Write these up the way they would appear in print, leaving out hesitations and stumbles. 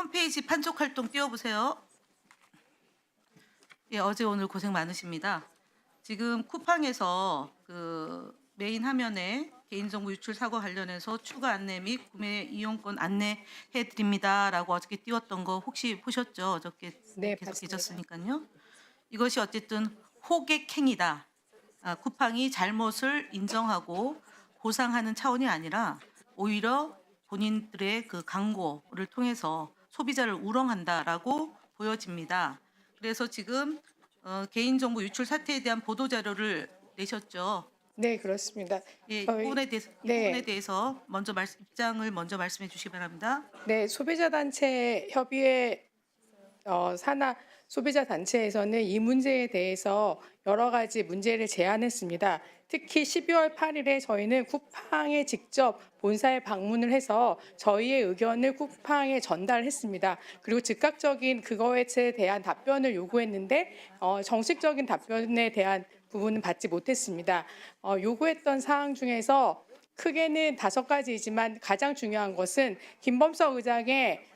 홈페이지 판촉 활동 띄워보세요. 예, 어제 오늘 고생 많으십니다. 지금 쿠팡에서 그 메인 화면에 개인정보 유출 사고 관련해서 추가 안내 및 구매 이용권 안내해 드립니다라고 어저께 띄웠던 거 혹시 보셨죠? 어저께 네, 계속 봤습니다. 계셨으니까요. 이것이 어쨌든 호객행위다. 쿠팡이 잘못을 인정하고 보상하는 차원이 아니라 오히려 본인들의 그 광고를 통해서 소비자를 우롱한다라고 보여집니다. 그래서 지금 개인정보 유출 사태에 대한 보도 자료를 내셨죠. 네, 그렇습니다. 예, 이 저희 부분에 대해서 먼저 입장을 먼저 말씀해 주시기 바랍니다. 네, 소비자단체 협의회 산하 소비자단체에서는 이 문제에 대해서 여러 가지 문제를 제안했습니다. 특히 12월 8일에 저희는 쿠팡에 직접 본사에 방문을 해서 저희의 의견을 쿠팡에 전달했습니다. 그리고 즉각적인 그거에 대한 답변을 요구했는데 정식적인 답변에 대한 부분은 받지 못했습니다. 요구했던 사항 중에서 크게는 5가지이지만 가장 중요한 것은 김범석 의장의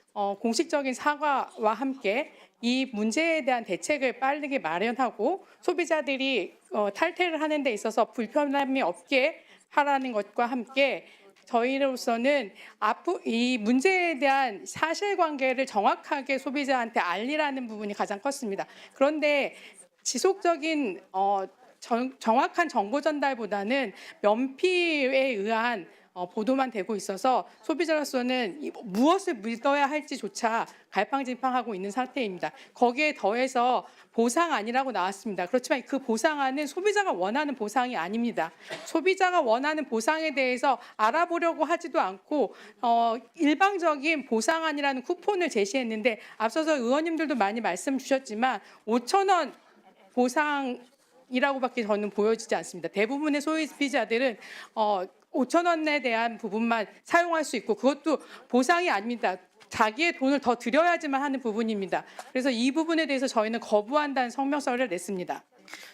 공식적인 사과와 함께 이 문제에 대한 대책을 빠르게 마련하고 소비자들이 탈퇴를 하는 데 있어서 불편함이 없게 하라는 것과 함께 저희로서는 이 문제에 대한 사실관계를 정확하게 소비자한테 알리라는 부분이 가장 컸습니다. 그런데 지속적인 정확한 정보 전달보다는 면피에 의한 보도만 되고 있어서 소비자로서는 무엇을 믿어야 할지조차 갈팡질팡하고 있는 상태입니다. 거기에 더해서 보상 아니라고 나왔습니다. 그렇지만 그 보상안은 소비자가 원하는 보상이 아닙니다. 소비자가 원하는 보상에 대해서 알아보려고 하지도 않고 일방적인 보상안이라는 쿠폰을 제시했는데 앞서서 의원님들도 많이 말씀 주셨지만 5,000원 보상이라고밖에 저는 보여지지 않습니다. 대부분의 소비자들은 5,000원에 대한 부분만 사용할 수 있고 그것도 보상이 아닙니다. 자기의 돈을 더 들여야지만 하는 부분입니다. 그래서 이 부분에 대해서 저희는 거부한다는 성명서를 냈습니다.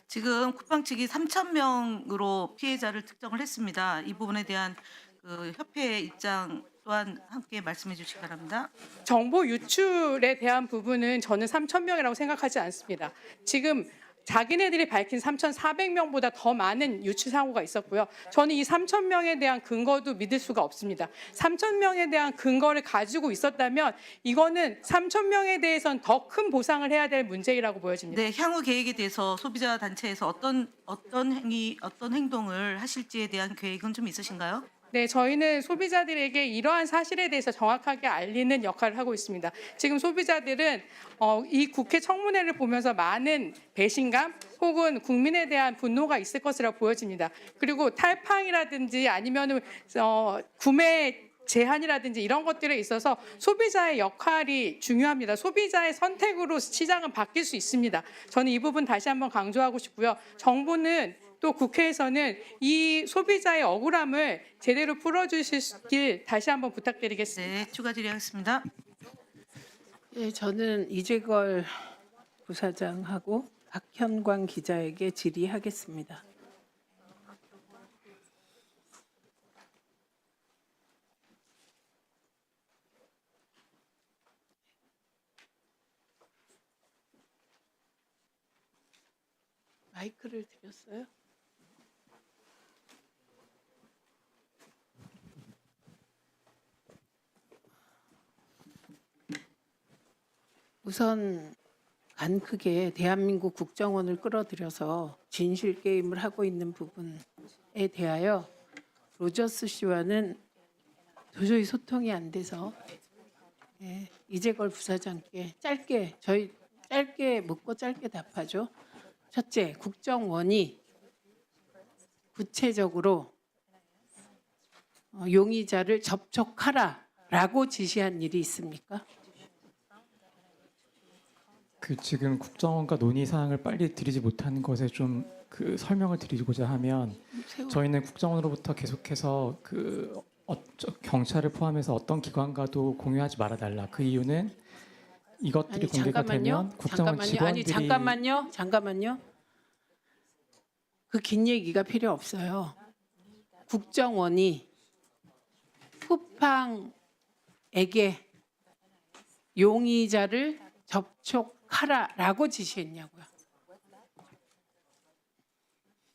지금 쿠팡 측이 3,000명으로 피해자를 특정을 했습니다. 이 부분에 대한 그 협회의 입장 또한 함께 말씀해 주시기 바랍니다. 정보 유출에 대한 부분은 저는 3,000명이라고 생각하지 않습니다. 지금 자기네들이 밝힌 3,400명보다 더 많은 유출 사고가 있었고요. 저는 이 3,000명에 대한 근거도 믿을 수가 없습니다. 3,000명에 대한 근거를 가지고 있었다면 이거는 3,000명에 대해서는 더 큰 보상을 해야 될 문제라고 보여집니다. 네, 향후 계획에 대해서 소비자 단체에서 어떤 행동을 하실지에 대한 계획은 좀 있으신가요? 네, 저희는 소비자들에게 이러한 사실에 대해서 정확하게 알리는 역할을 하고 있습니다. 지금 소비자들은 이 국회 청문회를 보면서 많은 배신감 혹은 국민에 대한 분노가 있을 것이라 보여집니다. 그리고 탈팡이라든지 아니면 구매 제한이라든지 이런 것들에 있어서 소비자의 역할이 중요합니다. 소비자의 선택으로 시장은 바뀔 수 있습니다. 저는 이 부분 다시 한번 강조하고 싶고요. 정부는 또 국회에서는 이 소비자의 억울함을 제대로 풀어주실 다시 한번 부탁드리겠습니다. 네, 추가 질의하겠습니다. 예, 저는 이재걸 부사장하고 박현광 기자에게 질의하겠습니다. 마이크를 드렸어요? 우선 간 크게 대한민국 국정원을 끌어들여서 진실 게임을 하고 있는 부분에 대하여 로저스 씨와는 도저히 소통이 안 돼서 이재걸 부사장께 짧게 묻고 짧게 답하죠. 첫째, 국정원이 구체적으로 용의자를 접촉하라라고 지시한 일이 있습니까? 지금 국정원과 논의 사항을 빨리 드리지 못하는 것에 좀 설명을 드리고자 하면 저희는 국정원으로부터 계속해서 경찰을 포함해서 어떤 기관과도 공유하지 말아달라. 그 이유는 이것들이 공개가 되면 국정원 직원들이 잠깐만요. 그 긴 얘기가 필요 없어요. 국정원이 쿠팡에게 용의자를 접촉하라라고 지시했냐고요.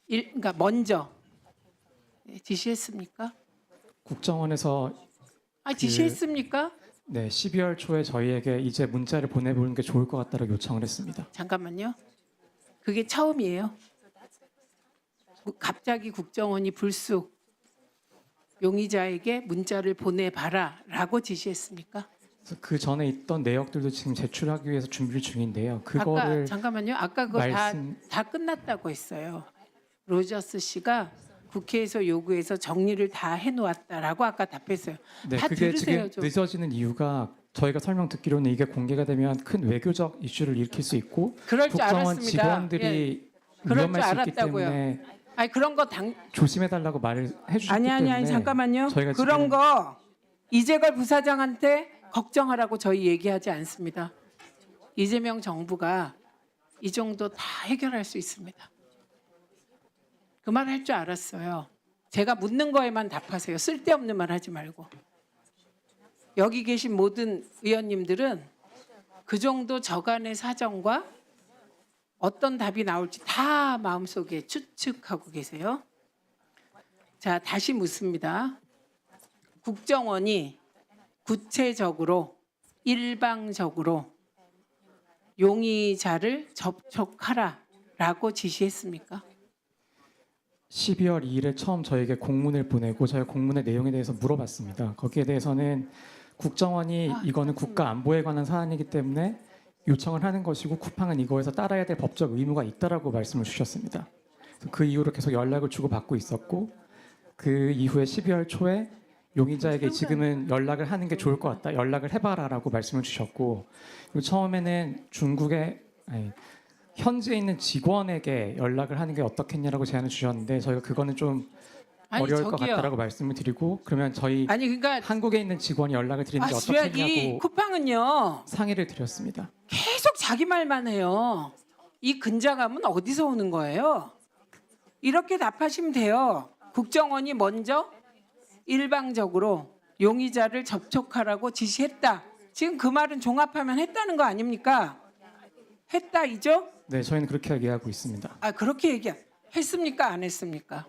그러니까 먼저 지시했습니까? 국정원에서 지시했습니까? 네, 12월 초에 저희에게 이제 문자를 보내보는 게 좋을 것 같다고 요청을 했습니다. 잠깐만요. 그게 처음이에요. 갑자기 국정원이 불쑥 용의자에게 문자를 보내봐라라고 지시했습니까? 그래서 그 전에 있던 내역들도 지금 제출하기 위해서 준비 중인데요. 아까 그거를 잠깐만요. 아까 그거 다 끝났다고 했어요. 로저스 씨가 국회에서 요구해서 정리를 다 해놓았다라고 아까 답했어요. 네, 다 그게 들으세요, 지금 좀. 늦어지는 이유가 저희가 설명 듣기로는 이게 공개가 되면 큰 외교적 이슈를 일으킬 수 있고 그럴 줄 국정원 알았습니다. 직원들이 그럴 위험할 줄 수 있기 알았다고요. 때문에 아니 그런 거 조심해달라고 말을 해주셨기 아니 때문에 잠깐만요. 저희가 그런 지금 거 이재걸 부사장한테 걱정하라고 저희 얘기하지 않습니다. 이재명 정부가 이 정도 다 해결할 수 있습니다. 그 말 할 줄 알았어요. 제가 묻는 거에만 답하세요. 쓸데없는 말 하지 말고. 여기 계신 모든 의원님들은 그 정도 저간의 사정과 어떤 답이 나올지 다 마음속에 추측하고 계세요. 자, 다시 묻습니다. 국정원이 구체적으로 일방적으로 용의자를 접촉하라라고 지시했습니까? 12월 2일에 처음 저에게 공문을 보내고 저희 공문의 내용에 대해서 물어봤습니다. 거기에 대해서는 국정원이 이거는 국가 안보에 관한 사안이기 때문에 요청을 하는 것이고 쿠팡은 이거에서 따라야 될 법적 의무가 있다라고 말씀을 주셨습니다. 그래서 그 이후로 계속 연락을 주고받고 있었고 그 이후에 12월 초에 용의자에게 지금은 연락을 하는 게 좋을 것 같다. 연락을 해봐라라고 말씀을 주셨고 그리고 처음에는 현지에 있는 직원에게 연락을 하는 게 어떻겠냐라고 제안을 주셨는데 저희가 그거는 좀 어려울 것 같다라고 말씀을 드리고 그러면 저희 아니 그러니까 한국에 있는 직원이 연락을 드리는 게 이 어떻겠냐고 쿠팡은요 상의를 드렸습니다. 계속 자기 말만 해요. 이 근자감은 어디서 오는 거예요? 이렇게 답하시면 돼요. 국정원이 먼저 일방적으로 용의자를 접촉하라고 지시했다. 지금 그 말은 종합하면 했다는 거 아닙니까? 했다이죠? 네, 저희는 그렇게 얘기하고 있습니다. 그렇게 얘기했습니까? 안 했습니까?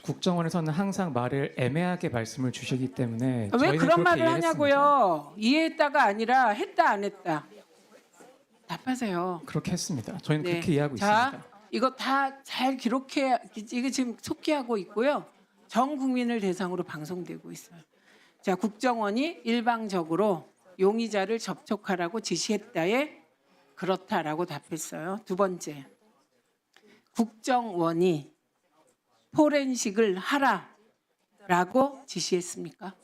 국정원에서는 항상 말을 애매하게 말씀을 주시기 때문에 왜 저희는 그런 그렇게 말을 이해했습니다. 하냐고요? 이해했다가 아니라 했다 안 했다. 답하세요. 그렇게 했습니다. 저희는 네. 그렇게 이해하고 자, 있습니다. 이거 다 잘 기록해. 이게 지금 속기하고 있고요. 전 국민을 대상으로 방송되고 있어요. 자, 국정원이 일방적으로 용의자를 접촉하라고 지시했다에 그렇다라고 답했어요. 두 번째, 국정원이 포렌식을 하라라고 지시했습니까?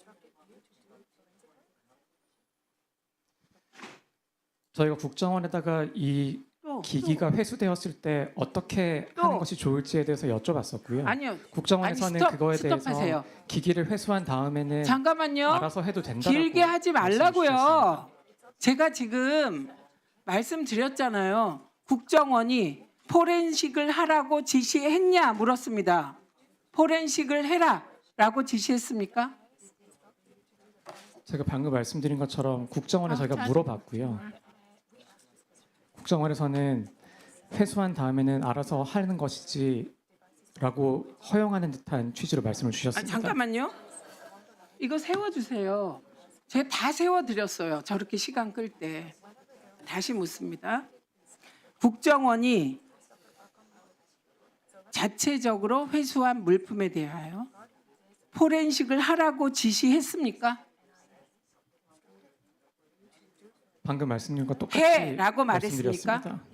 저희가 국정원에다가 이 기기가 회수되었을 때 어떻게 하는 것이 좋을지에 대해서 여쭤봤었고요. 아니요. 국정원에서는 아니, 그거에 대해서 스톱하세요. 기기를 회수한 다음에는 잠깐만요. 알아서 해도 된다고 길게 하지 말씀해 말라고요. 주셨습니다. 제가 지금 말씀드렸잖아요. 국정원이 포렌식을 하라고 지시했냐 물었습니다. 포렌식을 해라라고 지시했습니까? 제가 방금 말씀드린 것처럼 국정원에 저희가 물어봤고요. 국정원에서는 회수한 다음에는 알아서 하는 것이지라고 허용하는 듯한 취지로 말씀을 주셨습니다. 잠깐만요. 이거 세워주세요. 제가 다 세워드렸어요. 저렇게 시간 끌 때. 다시 묻습니다. 국정원이 자체적으로 회수한 물품에 대하여 포렌식을 하라고 지시했습니까? 방금 말씀드린 것 똑같이 해라고 말했습니까? 말씀드렸습니다.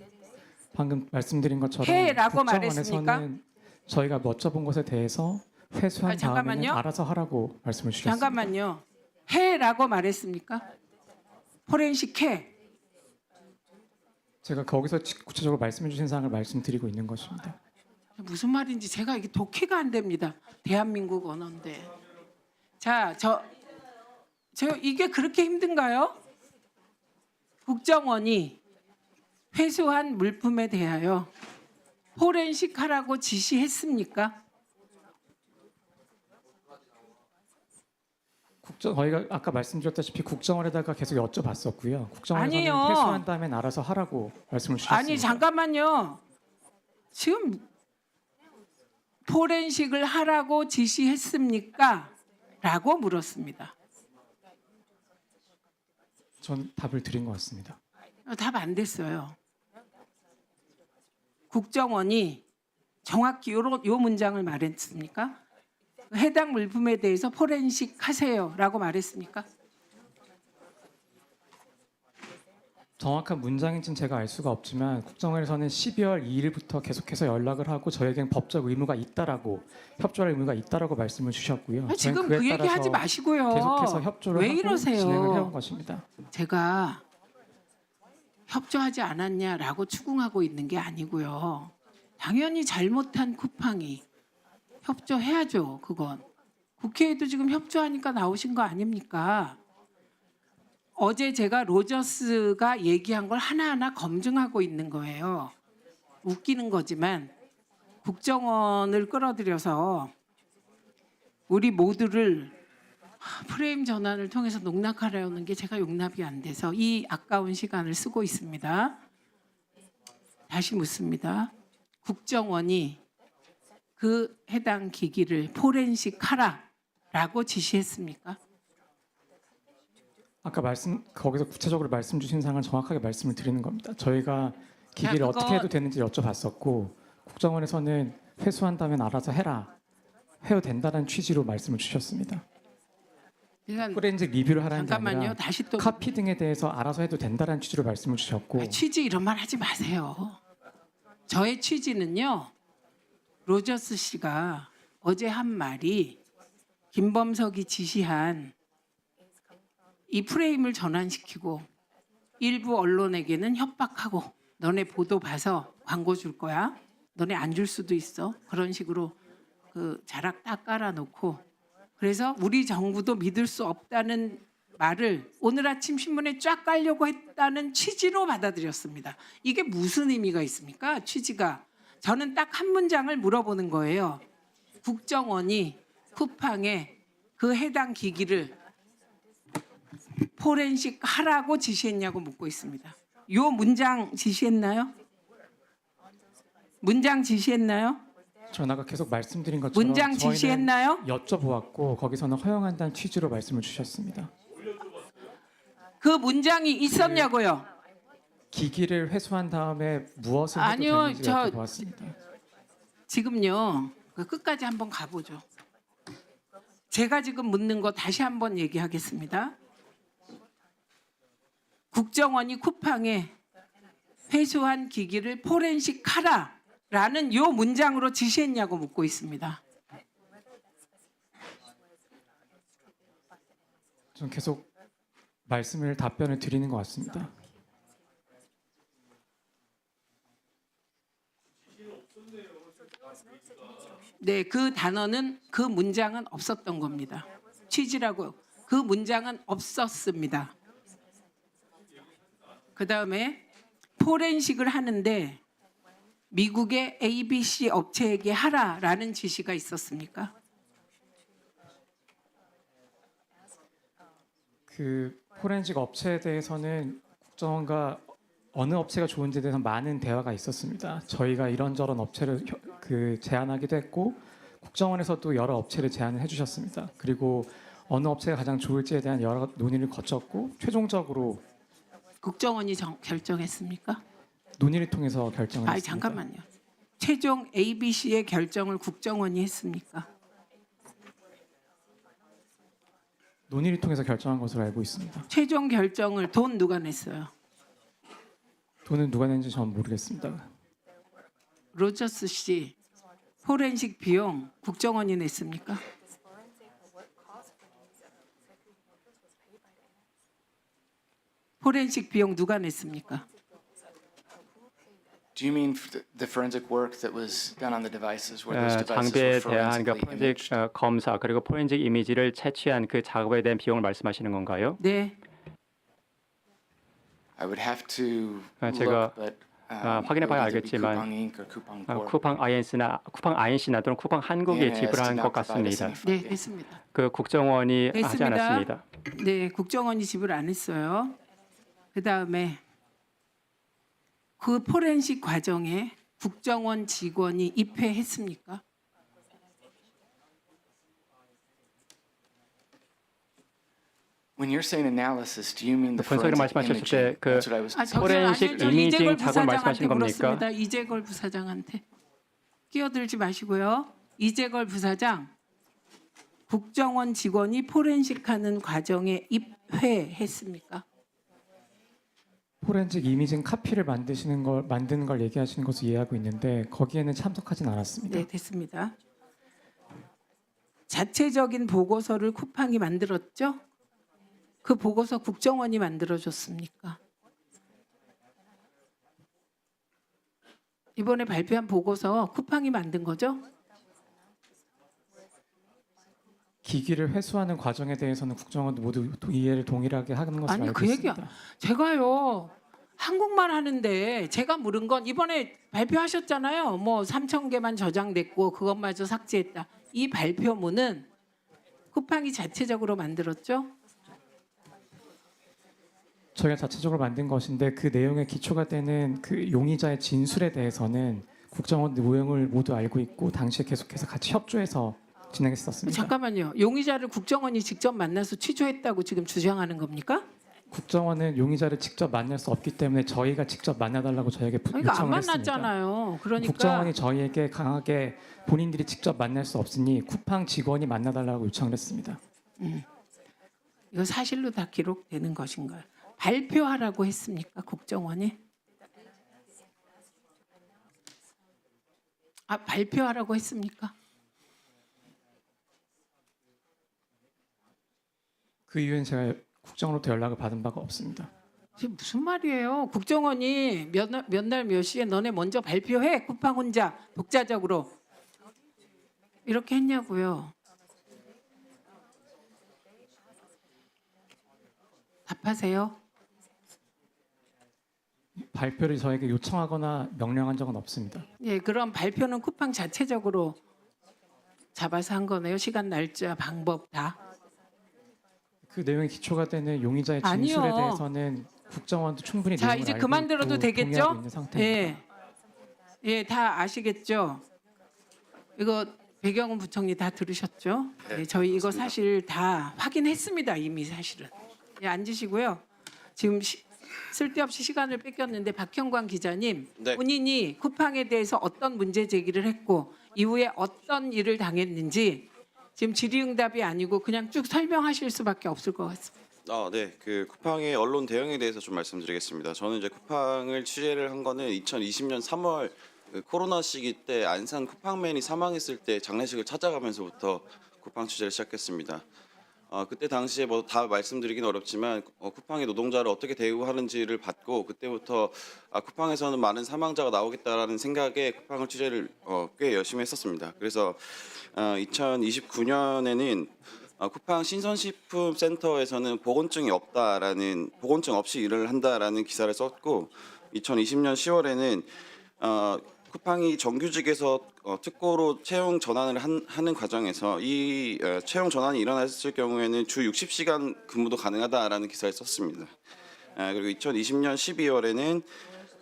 방금 말씀드린 것처럼 해라고 국정원에서는 말했습니까? 저희가 여쭤본 것에 대해서 회수한 다음에는 잠깐만요. 알아서 하라고 말씀을 주셨습니다. 잠깐만요. 해라고 말했습니까? 포렌식 해. 제가 거기서 구체적으로 말씀해 주신 사항을 말씀드리고 있는 것입니다. 무슨 말인지 제가 이게 독해가 안 됩니다. 대한민국 언어인데. 자, 저 이게 그렇게 힘든가요? 국정원이 회수한 물품에 대하여 포렌식 하라고 지시했습니까? 저희가 아까 말씀드렸다시피 국정원에다가 계속 여쭤봤었고요. 국정원에서는 아니요. 회수한 다음엔 알아서 하라고 말씀을 주셨습니다. 아니 잠깐만요. 지금 포렌식을 하라고 지시했습니까? 라고 물었습니다. 전 답을 드린 것 같습니다. 답 안 됐어요. 국정원이 정확히 요 문장을 말했습니까? 해당 물품에 대해서 포렌식 하세요라고 말했습니까? 정확한 문장인지는 제가 알 수가 없지만 국정원에서는 12월 2일부터 계속해서 연락을 하고 저에겐 법적 의무가 있다라고 협조할 의무가 있다라고 말씀을 주셨고요. 저희는 지금 그에 그 얘기 따라서 하지 마시고요. 계속해서 협조를 왜 하고 이러세요? 진행을 해온 것입니다. 제가 협조하지 않았냐라고 추궁하고 있는 게 아니고요. 당연히 잘못한 쿠팡이 협조해야죠. 그건 국회에도 지금 협조하니까 나오신 거 아닙니까? 어제 제가 로저스가 얘기한 걸 하나하나 검증하고 있는 거예요. 웃기는 거지만 국정원을 끌어들여서 우리 모두를 프레임 전환을 통해서 농락하려는 게 제가 용납이 안 돼서 이 아까운 시간을 쓰고 있습니다. 다시 묻습니다. 국정원이 그 해당 기기를 포렌식 하라라고 지시했습니까? 아까 거기서 구체적으로 말씀 주신 사항을 정확하게 말씀을 드리는 겁니다. 저희가 기기를 그건- 어떻게 해도 되는지 여쭤봤었고 국정원에서는 회수한다면 알아서 해도 된다는 취지로 말씀을 주셨습니다. 그러니까 포렌식 리뷰를 하라는 게 잠깐만요. 아니라 다시 또 카피 등에 대해서 알아서 해도 된다는 취지로 말씀을 주셨고 취지 이런 말 하지 마세요. 저의 취지는요. 로저스 씨가 어제 한 말이 김범석이 지시한 이 프레임을 전환시키고 일부 언론에게는 협박하고 너네 보도 봐서 광고 줄 거야. 너네 안 줄 수도 있어. 그런 식으로 그 자락 딱 깔아놓고 그래서 우리 정부도 믿을 수 없다는 말을 오늘 아침 신문에 쫙 깔려고 했다는 취지로 받아들였습니다. 이게 무슨 의미가 있습니까? 취지가. 저는 딱 한 문장을 물어보는 거예요. 국정원이 쿠팡에 그 해당 기기를 포렌식 하라고 지시했냐고 묻고 있습니다. 요 문장 지시했나요? 문장 지시했나요? 저는 아까 계속 말씀드린 것처럼 문장 저희는 지시했나요? 여쭤보았고 거기서는 허용한다는 취지로 말씀을 주셨습니다. 그 문장이 있었냐고요? 기기를 회수한 다음에 무엇을 해도 아니요, 되는지 저- 여쭤보았습니다. 지금요. 그 끝까지 한번 가보죠. 제가 지금 묻는 거 다시 한번 얘기하겠습니다. 국정원이 쿠팡에 회수한 기기를 포렌식 하라라는 요 문장으로 지시했냐고 묻고 있습니다. 좀 계속 답변을 드리는 것 같습니다. 네, 그 단어는 그 문장은 없었던 겁니다. 취지라고 그 문장은 없었습니다. 그다음에 포렌식을 하는데 미국의 ABC 업체에게 하라라는 지시가 있었습니까? 그 포렌식 업체에 대해서는 국정원과 어느 업체가 좋은지에 대해서 많은 대화가 있었습니다. 저희가 이런저런 업체를 제안하기도 했고 국정원에서도 여러 업체를 제안을 해주셨습니다. 그리고 어느 업체가 가장 좋을지에 대한 여러 논의를 거쳤고 최종적으로 국정원이 결정했습니까? 논의를 통해서 결정을 아니 했습니다. 잠깐만요. 최종 ABC의 결정을 국정원이 했습니까? 논의를 통해서 결정한 것으로 알고 있습니다. 최종 결정을 돈 누가 냈어요? 돈은 누가 낸지 저는 모르겠습니다. 로저스 씨 포렌식 비용 국정원이 냈습니까? 포렌식 비용 누가 냈습니까? Do you mean the forensic work that was done on the devices where those devices 장비에 were 대한 그 forensically 포렌식 imaged? 검사 그리고 포렌식 이미지를 채취한 그 작업에 대한 비용을 말씀하시는 건가요? 네. I would have to 제가 look, but 확인해봐야 whether it be 알겠지만 Coupang Inc. or Coupang Corp. 쿠팡 INC나 또는 쿠팡 한국이 ANA has 지불한 did 것 not provide us 같습니다. any 네, funding. 됐습니다. 그 국정원이 하지 됐습니다. 않았습니다. 네, 국정원이 지불 안 했어요. 그다음에 그 포렌식 과정에 국정원 직원이 입회했습니까? When you're saying analysis, do you mean the 분석을 forensic 말씀하셨을 imaging? 때 그 That's what I was 포렌식 저 이미징 이재걸 작업을 말씀하시는 부사장한테 겁니까? 물었습니다. 이재걸 부사장한테 끼어들지 마시고요. 이재걸 부사장, 국정원 직원이 포렌식하는 과정에 입회했습니까? 포렌식 이미징 카피를 만드는 걸 얘기하시는 것으로 이해하고 있는데 거기에는 참석하진 않았습니다. 네, 됐습니다. 자체적인 보고서를 쿠팡이 만들었죠? 그 보고서 국정원이 만들어줬습니까? 이번에 발표한 보고서 쿠팡이 만든 거죠? 기기를 회수하는 과정에 대해서는 국정원도 모두 이해를 동일하게 하는 것으로 아니 알고 그 얘기야. 있습니다. 제가요 한국말 하는데 제가 물은 건 이번에 발표하셨잖아요. 뭐 3,000개만 저장됐고 그것마저 삭제했다. 이 발표문은 쿠팡이 자체적으로 만들었죠? 저희가 자체적으로 만든 것인데 그 내용에 기초가 되는 그 용의자의 진술에 대해서는 국정원 내용을 모두 알고 있고 당시에 계속해서 같이 협조해서 진행했었습니다. 잠깐만요. 용의자를 국정원이 직접 만나서 취조했다고 지금 주장하는 겁니까? 국정원은 용의자를 직접 만날 수 없기 때문에 저희가 직접 만나달라고 저에게 그러니까 안 요청을 했습니다. 만났잖아요. 그러니까 국정원이 저희에게 강하게 본인들이 직접 만날 수 없으니 쿠팡 직원이 만나달라고 요청을 했습니다. 이거 사실로 다 기록되는 것인가요? 발표하라고 했습니까? 국정원이? 발표하라고 했습니까? 그 이후엔 제가 국정으로부터 연락을 받은 바가 없습니다. 이게 무슨 말이에요? 국정원이 몇 날 몇 시에 너네 먼저 발표해 쿠팡 혼자 독자적으로 이렇게 했냐고요? 답하세요. 발표를 저에게 요청하거나 명령한 적은 없습니다. 예, 그럼 발표는 쿠팡 자체적으로 잡아서 한 거네요. 시간, 날짜, 방법 다. 그 내용에 기초가 되는 용의자의 아니요. 진술에 대해서는 국정원도 충분히 자, 내용을 이제 알고 그만 있고 들어도 동의하고 되겠죠? 있는 상태입니다. 예, 다 아시겠죠? 이거 배경훈 부총리 다 들으셨죠? 네, 저희 이거 사실 다 확인했습니다. 이미 사실은. 예, 앉으시고요. 지금 쓸데없이 시간을 뺏겼는데 박형광 기자님, 네. 본인이 쿠팡에 대해서 어떤 문제 제기를 했고 이후에 어떤 일을 당했는지 지금 질의응답이 아니고 그냥 쭉 설명하실 수밖에 없을 것 같습니다. 네. 그 쿠팡의 언론 대응에 대해서 좀 말씀드리겠습니다. 저는 이제 쿠팡을 취재를 한 거는 2020년 3월 그 코로나 시기 때 안산 쿠팡맨이 사망했을 때 장례식을 찾아가면서부터 쿠팡 취재를 시작했습니다. 그때 당시에 뭐 다 말씀드리긴 어렵지만 쿠팡의 노동자를 어떻게 대우하는지를 봤고 그때부터 쿠팡에서는 많은 사망자가 나오겠다라는 생각에 쿠팡을 취재를 꽤 열심히 했었습니다. 그래서 2029년에는 쿠팡 신선식품센터에서는 보건증이 없다라는 보건증 없이 일을 한다라는 기사를 썼고 2020년 10월에는 쿠팡이 정규직에서 특고로 채용 전환을 하는 과정에서 이 채용 전환이 일어났을 경우에는 주 60시간 근무도 가능하다라는 기사를 썼습니다. 그리고 2020년 12월에는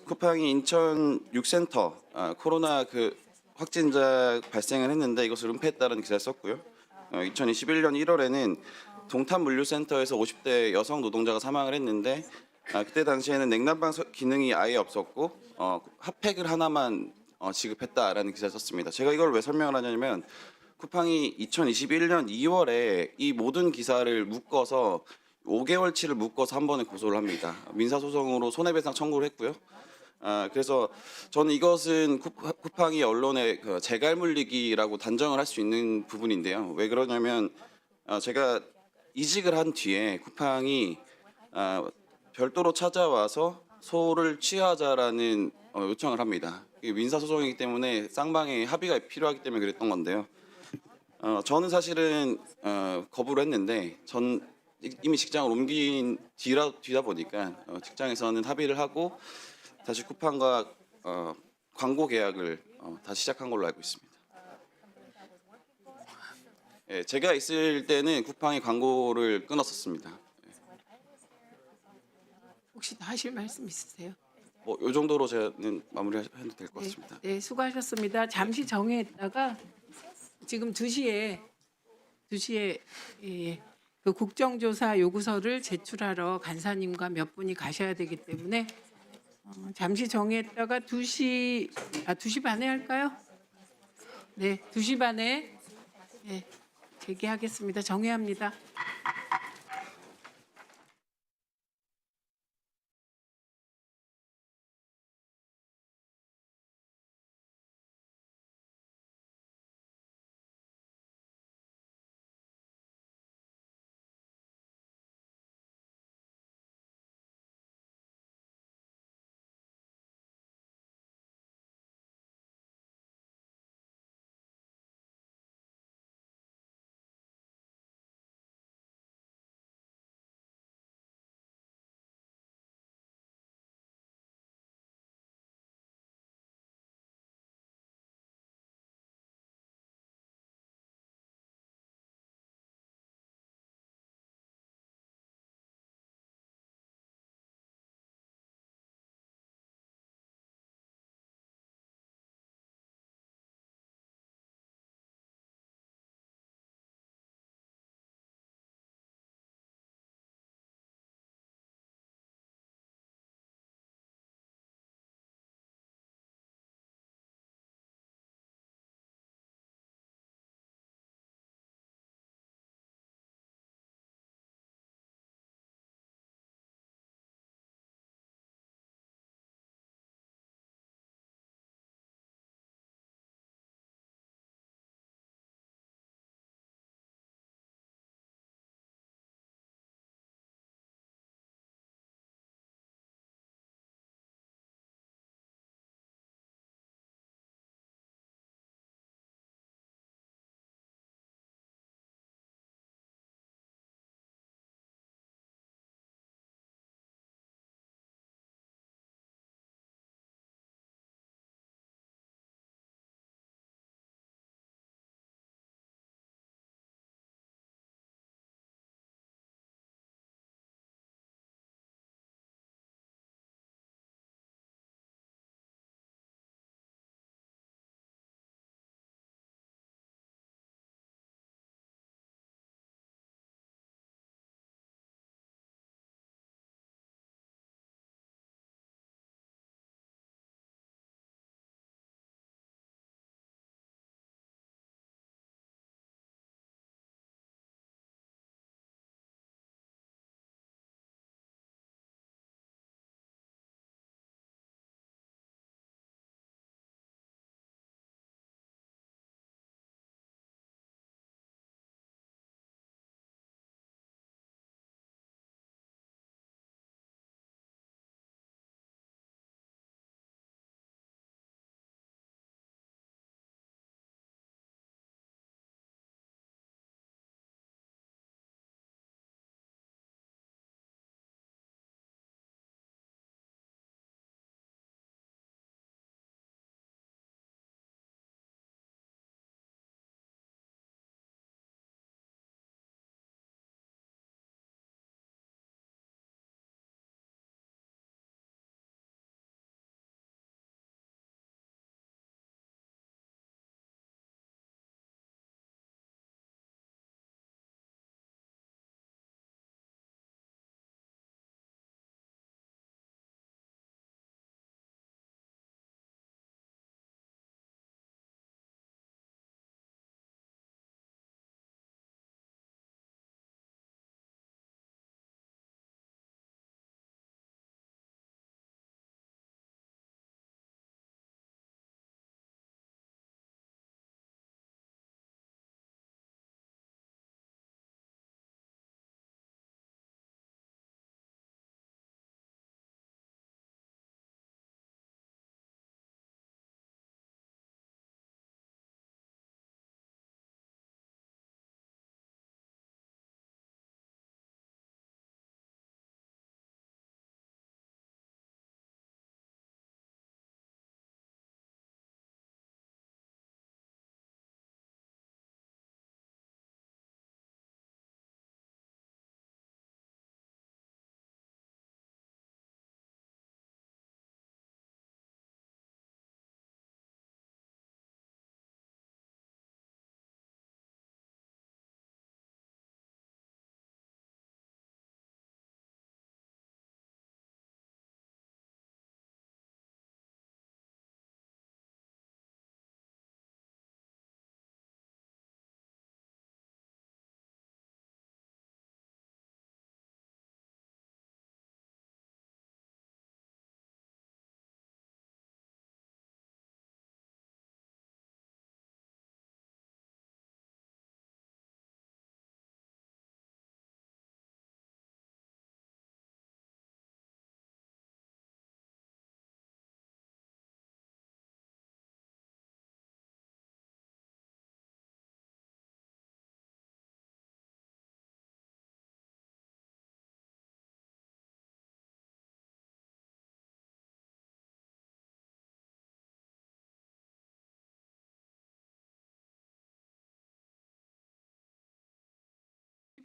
쿠팡이 인천 6센터 코로나 그 확진자 발생을 했는데 이것을 은폐했다는 기사를 썼고요. 2021년 1월에는 동탄 물류센터에서 50대 여성 노동자가 사망을 했는데 그때 당시에는 냉난방 기능이 아예 없었고 핫팩을 하나만 지급했다라는 기사를 썼습니다. 제가 이걸 왜 설명을 하냐면 쿠팡이 2021년 2월에 이 모든 기사를 묶어서 5개월치를 묶어서 한 번에 고소를 합니다. 민사소송으로 손해배상 청구를 했고요. 그래서 저는 이것은 쿠팡이 언론의 그 재갈물리기라고 단정을 할 수 있는 부분인데요. 왜 그러냐면 제가 이직을 한 뒤에 쿠팡이 별도로 찾아와서 소를 취하자라는 요청을 합니다. 이게 민사소송이기 때문에 쌍방의 합의가 필요하기 때문에 그랬던 건데요. 저는 사실은 거부를 했는데 이미 직장을 옮긴 뒤다 보니까 직장에서는 합의를 하고 다시 쿠팡과 광고 계약을 다시 시작한 걸로 알고 있습니다. 예, 제가 있을 때는 쿠팡이 광고를 끊었었습니다. 혹시 더 하실 말씀 있으세요? 뭐 이 정도로 저는 마무리해도 될 것 같습니다. 네, 수고하셨습니다. 잠시 정회했다가 지금 2시에 예, 그 국정조사 요구서를 제출하러 간사님과 몇 분이 가셔야 되기 때문에 잠시 정회했다가 2시 반에 할까요? 네, 2시 반에 재개하겠습니다. 정회합니다.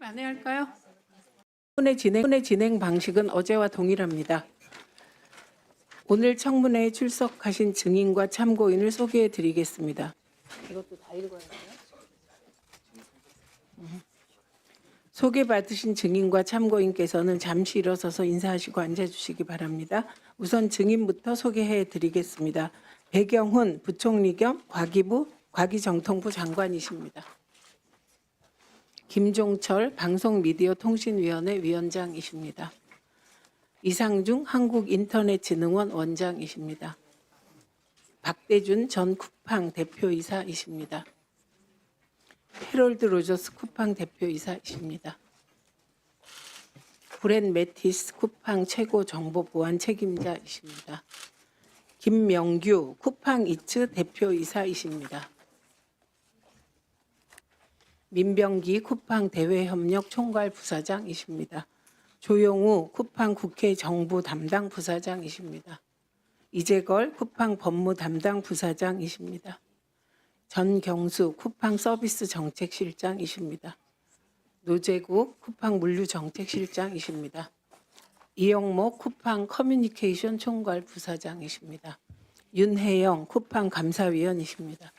만회할까요? 청문회 진행 방식은 어제와 동일합니다. 오늘 청문회에 출석하신 증인과 참고인을 소개해 드리겠습니다. 이것도 다 읽어야 돼요? 소개받으신 증인과 참고인께서는 잠시 일어서서 인사하시고 앉아주시기 바랍니다. 우선 증인부터 소개해 드리겠습니다. 배경훈 부총리 겸 과기정통부 장관이십니다. 김종철 방송미디어통신위원회 위원장이십니다. 이상중 한국인터넷진흥원 원장이십니다. 박대준 전 쿠팡 대표이사이십니다. 헤럴드 로저스 쿠팡 대표이사이십니다. 브랜 매티스 쿠팡 최고 정보 보안 책임자이십니다. 김명규 쿠팡 이츠 대표이사이십니다. 민병기 쿠팡 대외협력 총괄 부사장이십니다. 조용우 쿠팡 국회 정부 담당 부사장이십니다. 이재걸 쿠팡 법무 담당 부사장이십니다. 전경수 쿠팡 서비스 정책실장이십니다. 노재국 쿠팡 물류 정책실장이십니다. 이영목 쿠팡 커뮤니케이션 총괄 부사장이십니다. 윤혜영 쿠팡 감사위원이십니다.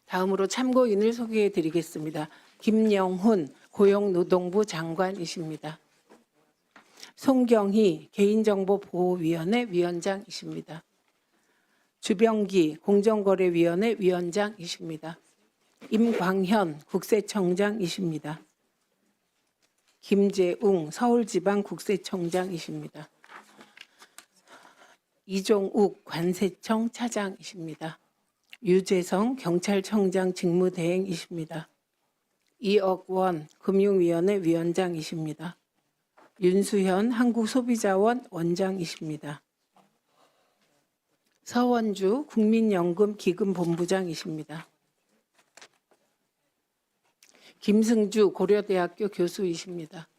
다음으로 참고인을 소개해 드리겠습니다. 김영훈 고용노동부 장관이십니다. 송경희 개인정보보호위원회 위원장이십니다. 주병기 공정거래위원회 위원장이십니다. 임광현 국세청장이십니다. 김재웅 서울지방국세청장이십니다. 이종욱 관세청 차장이십니다. 유재성 경찰청장 직무대행이십니다. 이억원 금융위원회 위원장이십니다. 윤수현 한국소비자원 원장이십니다. 서원주 국민연금기금본부장이십니다. 김승주 고려대학교 교수이십니다.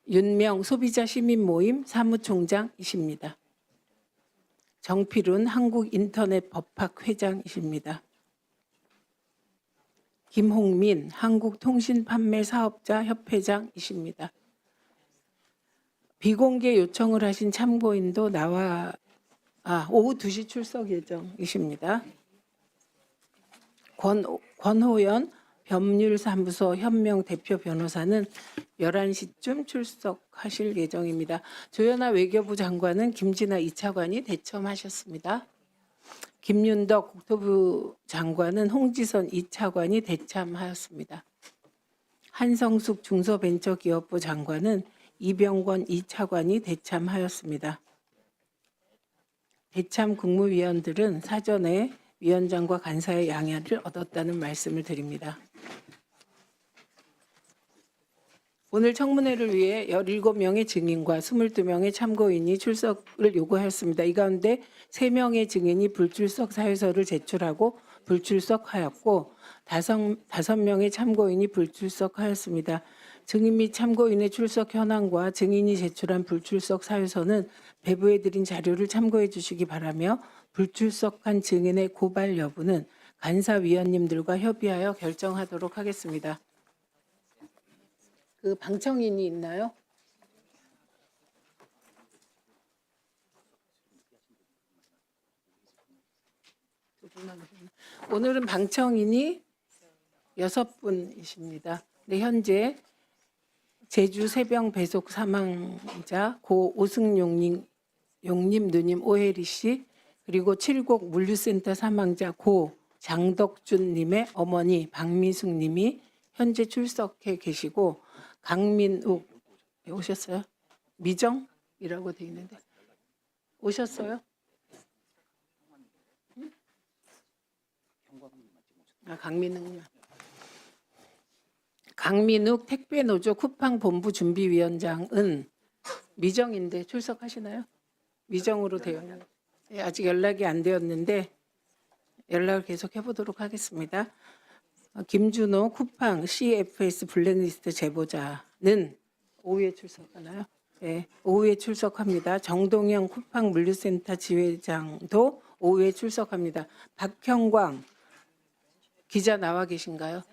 윤명 소비자시민모임 사무총장이십니다. 정필훈 한국인터넷법학 회장이십니다. 김홍민 한국통신판매사업자 협회장이십니다. 비공개 요청을 하신 참고인도 오후 2시 출석 예정이십니다. 권호연 법률사무소 현명 대표 변호사는 11시쯤 출석하실 예정입니다. 조현아 외교부 장관은 김진아 2차관이 대참하셨습니다. 김윤덕 국토부 장관은 홍지선 2차관이 대참하였습니다. 한성숙 중소벤처기업부 장관은 이병권 2차관이 대참하였습니다. 대참 국무위원들은 사전에 위원장과 간사의 양해를 얻었다는 말씀을 드립니다. 오늘 청문회를 위해 17명의 증인과 22명의 참고인이 출석을 요구하였습니다. 이 가운데 3명의 증인이 불출석 사유서를 제출하고 불출석하였고 5명의 참고인이 불출석하였습니다. 증인 및 참고인의 출석 현황과 증인이 제출한 불출석 사유서는 배부해드린 자료를 참고해 주시기 바라며 불출석한 증인의 고발 여부는 간사위원님들과 협의하여 결정하도록 하겠습니다. 그 방청인이 있나요? 오늘은 방청인이 6분이십니다. 네, 현재 제주 세병 배속 사망자 고 오승용님 누님 오혜리 씨, 그리고 칠곡 물류센터 사망자 고 장덕준님의 어머니 박미숙님이 현재 출석해 계시고, 강민욱 오셨어요? 미정이라고 돼 있는데 오셨어요? 강민욱 택배노조 쿠팡 본부 준비위원장은 미정인데 출석하시나요? 미정으로 되어 있는. 아직 연락이 안 되었는데 연락을 계속 해보도록 하겠습니다. 김준호 쿠팡 CFS 블랙리스트 제보자는 오후에 출석하나요? 네, 오후에 출석합니다. 정동영 쿠팡 물류센터 지회장도 오후에 출석합니다. 박형광 기자 나와 계신가요?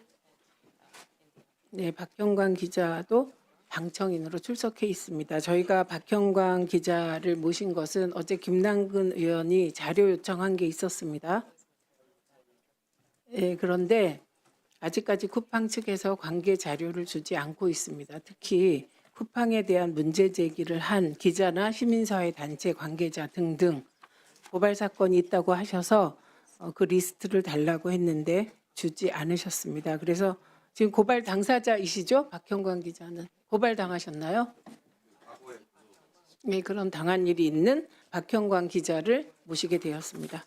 네, 박형광 기자도 방청인으로 출석해 있습니다. 저희가 박형광 기자를 모신 것은 어제 김남근 의원이 자료 요청한 게 있었습니다. 예, 그런데 아직까지 쿠팡 측에서 관계 자료를 주지 않고 있습니다. 특히 쿠팡에 대한 문제 제기를 한 기자나 시민사회 단체 관계자 등등 고발 사건이 있다고 하셔서 그 리스트를 달라고 했는데 주지 않으셨습니다. 그래서 지금 고발 당사자이시죠? 박형광 기자는 고발 당하셨나요? 네, 그런 당한 일이 있는 박형광 기자를 모시게 되었습니다.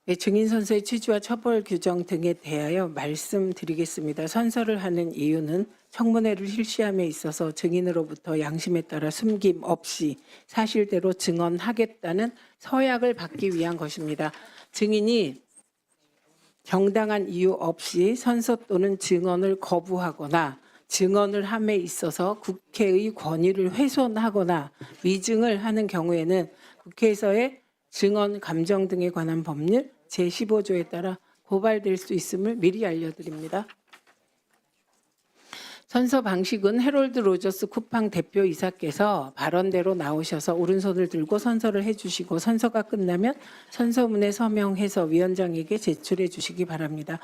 네, 증인 선서의 취지와 처벌 규정 등에 대하여 말씀드리겠습니다. 선서를 하는 이유는 청문회를 실시함에 있어서 증인으로부터 양심에 따라 숨김 없이 사실대로 증언하겠다는 서약을 받기 위한 것입니다. 증인이 정당한 이유 없이 선서 또는 증언을 거부하거나 증언을 함에 있어서 국회의 권위를 훼손하거나 위증을 하는 경우에는 국회에서의 증언 감정 등에 관한 법률 제15조에 따라 고발될 수 있음을 미리 알려드립니다. 선서 방식은 해롤드 로저스 쿠팡 대표이사께서 발언대로 나오셔서 오른손을 들고 선서를 해주시고 선서가 끝나면 선서문에 서명해서 위원장에게 제출해 주시기 바랍니다.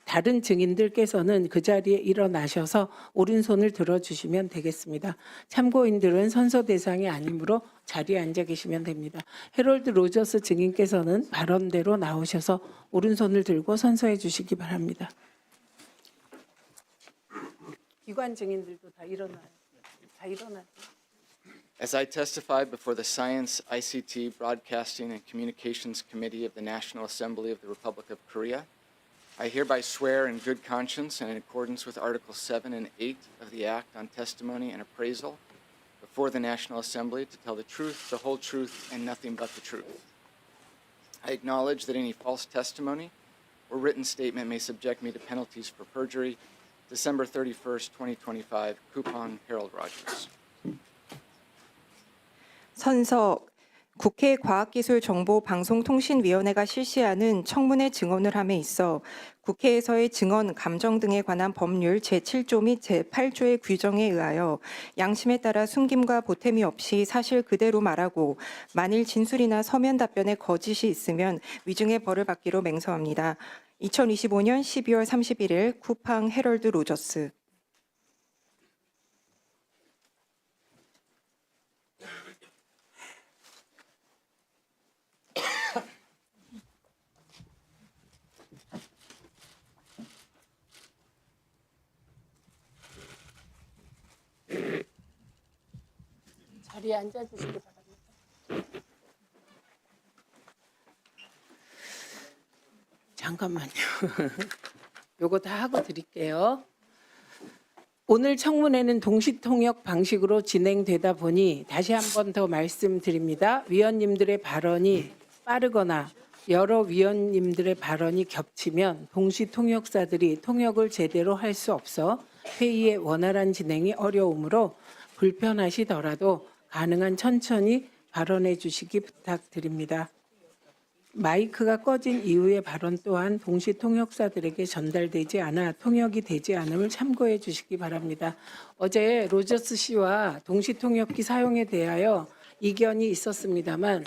다른 증인들께서는 그 자리에 일어나셔서 오른손을 들어주시면 되겠습니다. 참고인들은 선서 대상이 아니므로 자리에 앉아 계시면 됩니다. 해롤드 로저스 증인께서는 발언대로 나오셔서 오른손을 들고 선서해 주시기 바랍니다. 기관 증인들도 다 일어나요. 다 일어나요. As I testified before the Science, ICT, Broadcasting, and Communications Committee of the National Assembly of the Republic of Korea, I hereby swear in good conscience and in accordance with Articles 7 and 8 of the Act on Testimony and Appraisal before the National Assembly to tell the truth, the whole truth, and nothing but the truth. I acknowledge that any false testimony or written statement may subject me to penalties for perjury. December 31st, 2025, Coupang Harold Rogers. 선서 국회 과학기술정보방송통신위원회가 실시하는 청문회 증언을 함에 있어 국회에서의 증언 감정 등에 관한 법률 제7조 및 제8조의 규정에 의하여 양심에 따라 숨김과 보탬이 없이 사실 그대로 말하고 만일 진술이나 서면 답변에 거짓이 있으면 위증의 벌을 받기로 맹세합니다. 2025년 12월 31일 쿠팡 헤럴드 로저스. 자리에 앉아주시기 바랍니다. 잠깐만요. 요거 다 하고 드릴게요. 오늘 청문회는 동시통역 방식으로 진행되다 보니 다시 한 번 더 말씀드립니다. 위원님들의 발언이 빠르거나 여러 위원님들의 발언이 겹치면 동시통역사들이 통역을 제대로 할 수 없어 회의의 원활한 진행이 어려우므로 불편하시더라도 가능한 천천히 발언해 주시기 부탁드립니다. 마이크가 꺼진 이후의 발언 또한 동시 통역사들에게 전달되지 않아 통역이 되지 않음을 참고해 주시기 바랍니다. 어제 로저스 씨와 동시 통역기 사용에 대하여 이견이 있었습니다만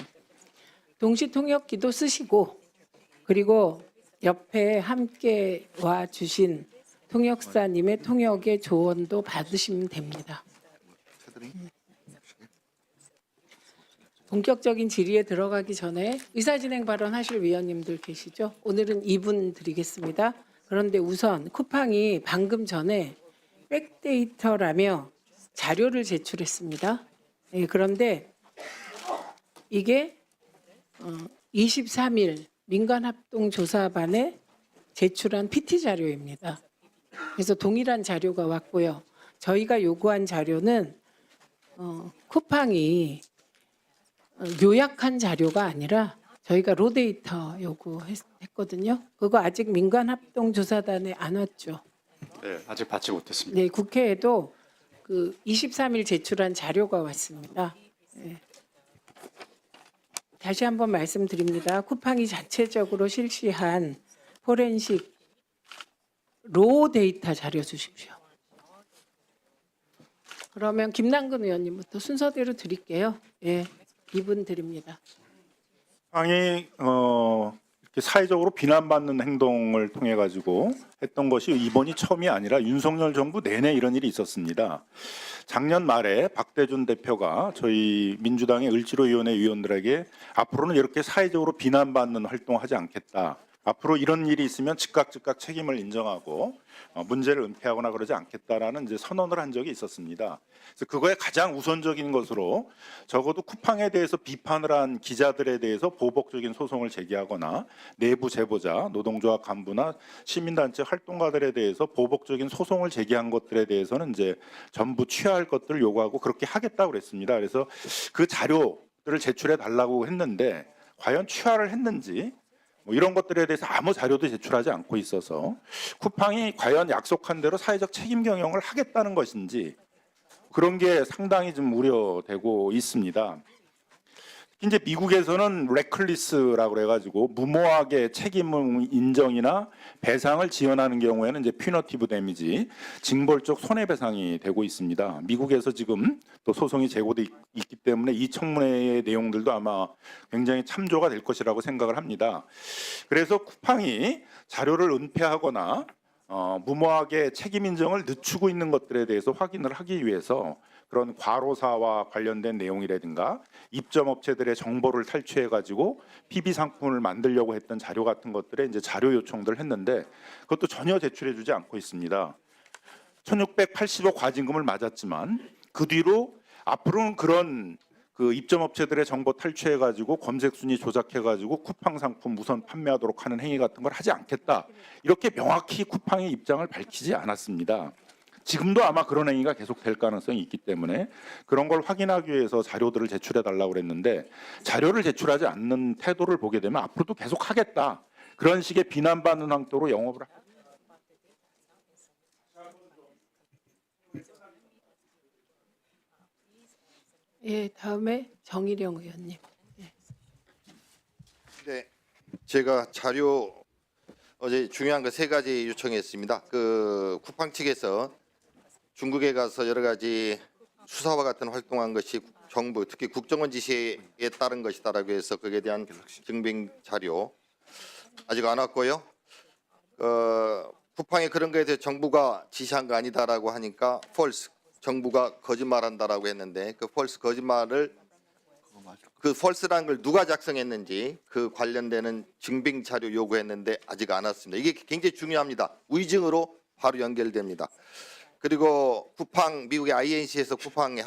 동시 통역기도 쓰시고 그리고 옆에 함께 와 주신 통역사님의 통역의 조언도 받으시면 됩니다. 본격적인 질의에 들어가기 전에 의사진행 발언하실 위원님들 계시죠? 오늘은 2분 드리겠습니다. 그런데 우선 쿠팡이 방금 전에 백데이터라며 자료를 제출했습니다. 네, 그런데 이게 23일 민간합동조사반에 제출한 PT 자료입니다. 그래서 동일한 자료가 왔고요. 저희가 요구한 자료는 쿠팡이 요약한 자료가 아니라 저희가 로데이터 요구했거든요. 그거 아직 민간합동조사단에 안 왔죠. 네, 아직 받지 못했습니다. 네, 국회에도 그 23일 제출한 자료가 왔습니다. 네. 다시 한번 말씀드립니다. 쿠팡이 자체적으로 실시한 포렌식 로 데이터 자료 주십시오. 그러면 김남근 의원님부터 순서대로 드릴게요. 예, 2분 드립니다. 쿠팡이 이렇게 사회적으로 비난받는 행동을 통해 가지고 했던 것이 이번이 처음이 아니라 윤석열 정부 내내 이런 일이 있었습니다. 작년 말에 박대준 대표가 저희 민주당의 을지로위원회 위원들에게 앞으로는 이렇게 사회적으로 비난받는 활동을 하지 않겠다. 앞으로 이런 일이 있으면 즉각 책임을 인정하고 문제를 은폐하거나 그러지 않겠다라는 이제 선언을 한 적이 있었습니다. 그래서 그거에 가장 우선적인 것으로 적어도 쿠팡에 대해서 비판을 한 기자들에 대해서 보복적인 소송을 제기하거나 내부 제보자, 노동조합 간부나 시민단체 활동가들에 대해서 보복적인 소송을 제기한 것들에 대해서는 이제 전부 취하할 것들을 요구하고 그렇게 하겠다고 그랬습니다. 그래서 그 자료들을 제출해 달라고 했는데 과연 취하를 했는지 이런 것들에 대해서 아무 자료도 제출하지 않고 있어서 쿠팡이 과연 약속한 대로 사회적 책임 경영을 하겠다는 것인지 그런 게 상당히 좀 우려되고 있습니다. 이제 미국에서는 레클리스라고 그래가지고 무모하게 책임 인정이나 배상을 지연하는 경우에는 이제 퓨너티브 데미지, 징벌적 손해배상이 되고 있습니다. 미국에서 지금 또 소송이 제고돼 있기 때문에 이 청문회의 내용들도 아마 굉장히 참조가 될 것이라고 생각을 합니다. 그래서 쿠팡이 자료를 은폐하거나 무모하게 책임 인정을 늦추고 있는 것들에 대해서 확인을 하기 위해서 그런 과로사와 관련된 내용이라든가 입점 업체들의 정보를 탈취해 가지고 PB 상품을 만들려고 했던 자료 같은 것들에 이제 자료 요청들을 했는데 그것도 전혀 제출해 주지 않고 있습니다. 1680억 과징금을 맞았지만 그 뒤로 앞으로는 그런 그 입점 업체들의 정보 탈취해 가지고 검색 순위 조작해 가지고 쿠팡 상품 우선 판매하도록 하는 행위 같은 걸 하지 않겠다. 이렇게 명확히 쿠팡의 입장을 밝히지 않았습니다. 지금도 아마 그런 행위가 계속될 가능성이 있기 때문에 그런 걸 확인하기 위해서 자료들을 제출해 달라고 그랬는데 자료를 제출하지 않는 태도를 보게 되면 앞으로도 계속 하겠다. 그런 식의 비난받는 황도로 영업을 예, 다음에 정일영 의원님. 네, 제가 자료 어제 중요한 거 3가지 요청했습니다. 그 쿠팡 측에서 중국에 가서 여러 가지 수사와 같은 활동한 것이 정부 특히 국정원 지시에 따른 것이다라고 해서 거기에 대한 증빙 자료 아직 안 왔고요. 쿠팡이 그런 거에 대해 정부가 지시한 거 아니다라고 하니까 false 정부가 거짓말한다라고 했는데 그 false 거짓말을 그 false라는 걸 누가 작성했는지 그 관련되는 증빙 자료 요구했는데 아직 안 왔습니다. 이게 굉장히 중요합니다. 위증으로 바로 연결됩니다. 그리고 쿠팡 미국의 INC에서 쿠팡의